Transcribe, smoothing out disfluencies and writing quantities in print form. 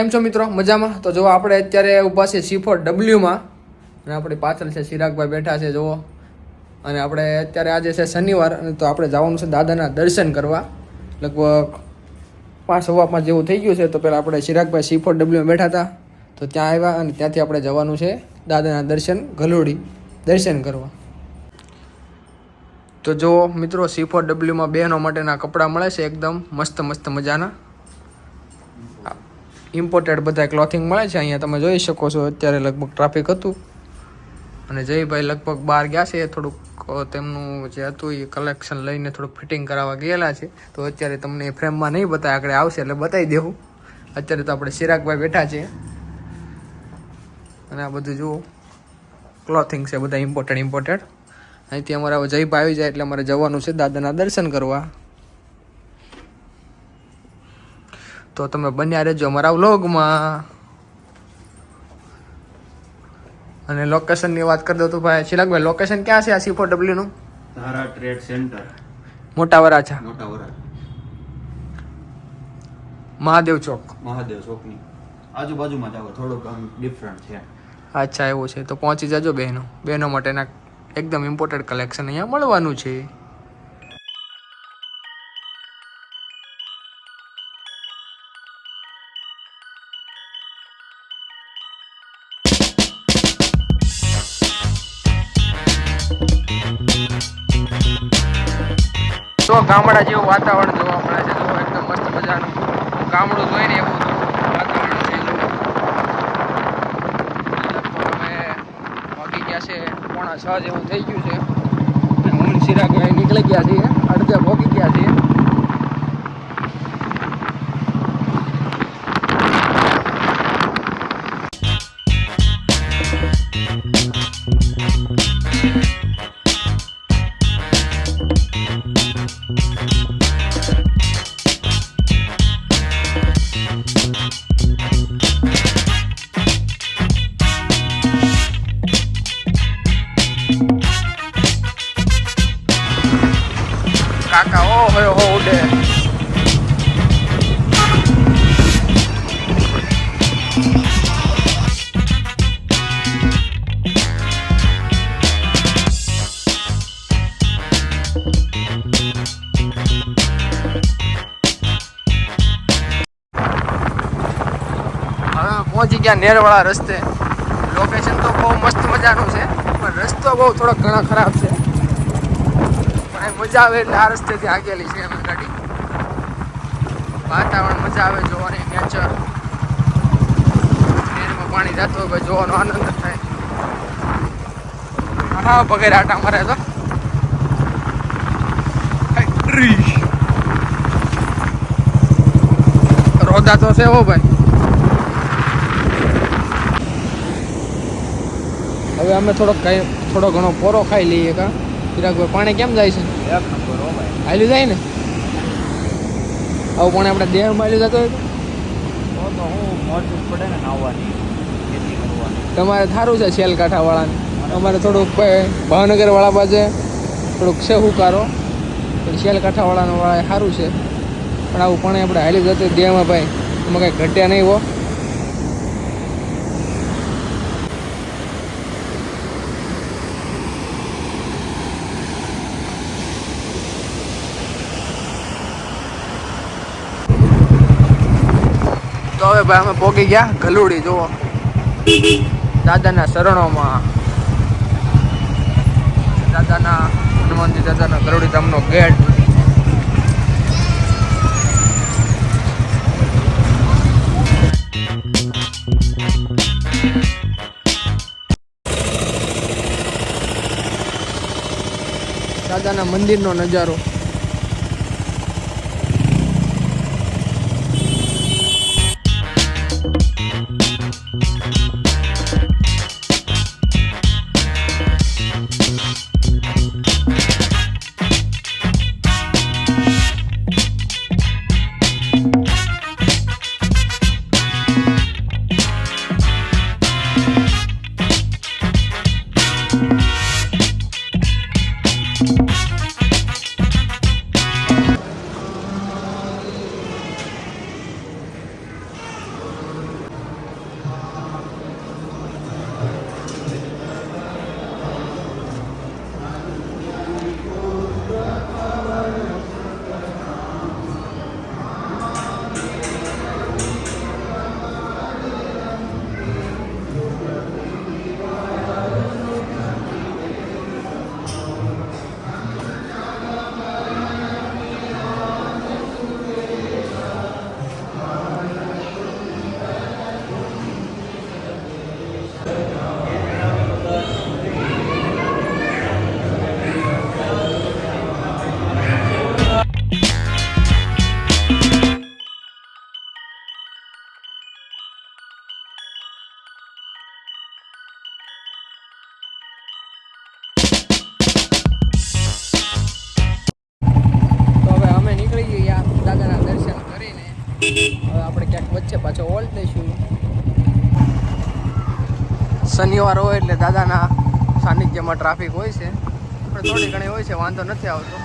કેમ છો મિત્રો? મજામાં? તો જો આપણે અત્યારે ઊભા છે C4W માં અને આપણી પાછળ છે ચિરાગભાઈ બેઠા છે જુઓ. અને આપણે અત્યારે આજે છે શનિવાર અને તો આપણે જવાનું છે દાદાના દર્શન કરવા. લગભગ 5:15 જેવું થઈ ગયું છે. તો પહેલાં આપણે ચિરાગભાઈ C4W માં બેઠા હતા તો ત્યાં આવ્યા અને ત્યાંથી આપણે જવાનું છે દાદાના ગલોડી દર્શન કરવા. તો જો મિત્રો C4W માં બહેનો માટેના કપડાં મળે છે એકદમ મસ્ત મજાના. ઇમ્પોર્ટેડ બધા ક્લોથિંગ મળે છે અહીંયા તમે જોઈ શકો છો. અત્યારે લગભગ ટ્રાફિક હતું અને જયભાઈ લગભગ બહાર ગયા છે, થોડુંક તેમનું જે હતું એ કલેક્શન લઈને થોડુંક ફિટિંગ કરાવવા ગયેલા છે. તો અત્યારે તમને એ ફ્રેમમાં નહીં બતાવે, આગળ આવશે એટલે બતાવી દેવું. અત્યારે તો આપણે ચિરાગભાઈ બેઠા છે અને આ બધું જુઓ ક્લોથિંગ છે બધા ઇમ્પોર્ટેડ. અહીંથી અમારા જયભાઈ આવી જાય એટલે અમારે જવાનું છે દાદાના દર્શન કરવા. તો તમે બન્યા રહેજો અમારા વ્લોગમાં. અને લોકેશનની વાત કરી દઉં તો ભાઈ ચિરાગભાઈ લોકેશન ક્યાં છે આ C4W નું? ધારા ટ્રેડ સેન્ટર, મોટા વરાછા, મહાદેવ ચોકની આજુબાજુમાં જ આવે, થોડુંક આમ ડિફરન્ટ છે. અચ્છા એવું છે. તો પહોંચી જજો બહેનો માટેના એકદમ ઇમ્પોર્ટન્ટ કલેક્શન અહીંયા મળવાનું છે. તો ગામડા જેવું વાતાવરણ જોવા મળે છે. જો એકદમ મસ્ત મજાનું ગામડું જોઈને એવું વાતાવરણ છે. અમે વાગી ગયા છે 5:45 જેવું થઈ ગયું છે. હું ચિરાગભાઈ નીકળી ગયા છીએ, અડધે ભોગી ગયા છીએ. કાકા હો ઉડે. હવે પહોંચી ગયા નેરવાળા રસ્તે. લોકેશન તો બહુ મસ્ત મજાનું છે પણ રસ્તો બહુ થોડોક ઘણા ખરાબ છે. મજા આવે એટલે આ રસ્તેથી આગેલી છે અમે ગાડી. વાતાવરણ મજા આવે જોવાની, નેચર, નેરમાં પાણી જતો હોય જોવાનો આનંદ થાય. હા પગે આટા મારે તો રોદા તો છે હો ભાઈ. હવે અમે થોડો ઘણો પોરો ખાઈ લઈએ. કા ચિરાગભાઈ પાણી કેમ જાય છે? એક નંબર હો ભાઈ, હાલ્યું જાય ને આવું પાણી આપણે દેહમાં હાલ્યું જતો હોય તો હું મોટું પડે ને નાહવાની, ખેતી કરવાની. તમારે સારું છે શેલકાંઠાવાળાને. અમારે થોડુંક ભાવનગરવાળા બાજુ થોડુંક છે હુકારો, પણ શેલકાંઠાવાળાનું વાળા સારું છે. પણ આવું પાણી આપણે હાલી જતું દેહમાં ભાઈ એમાં કાંઈ ઘટ્યા નહીં હો. તો હવે ભાઈ અમે પહોંચી ગયા ગલુડી જુઓ દાદાના શરણોમાં. હનુમાનજી દાદાના ગલુડી ધામનો ગેટ. દાદાના મંદિરનો નજારો. હવે આપણે ક્યાંક વચ્ચે પાછો ઓલ્ટ લઈશું. શનિવાર હોય એટલે દાદાના સાનિધ્યમાં ટ્રાફિક હોય છે, પણ થોડી ઘણી હોય છે, વાંધો નથી આવતો.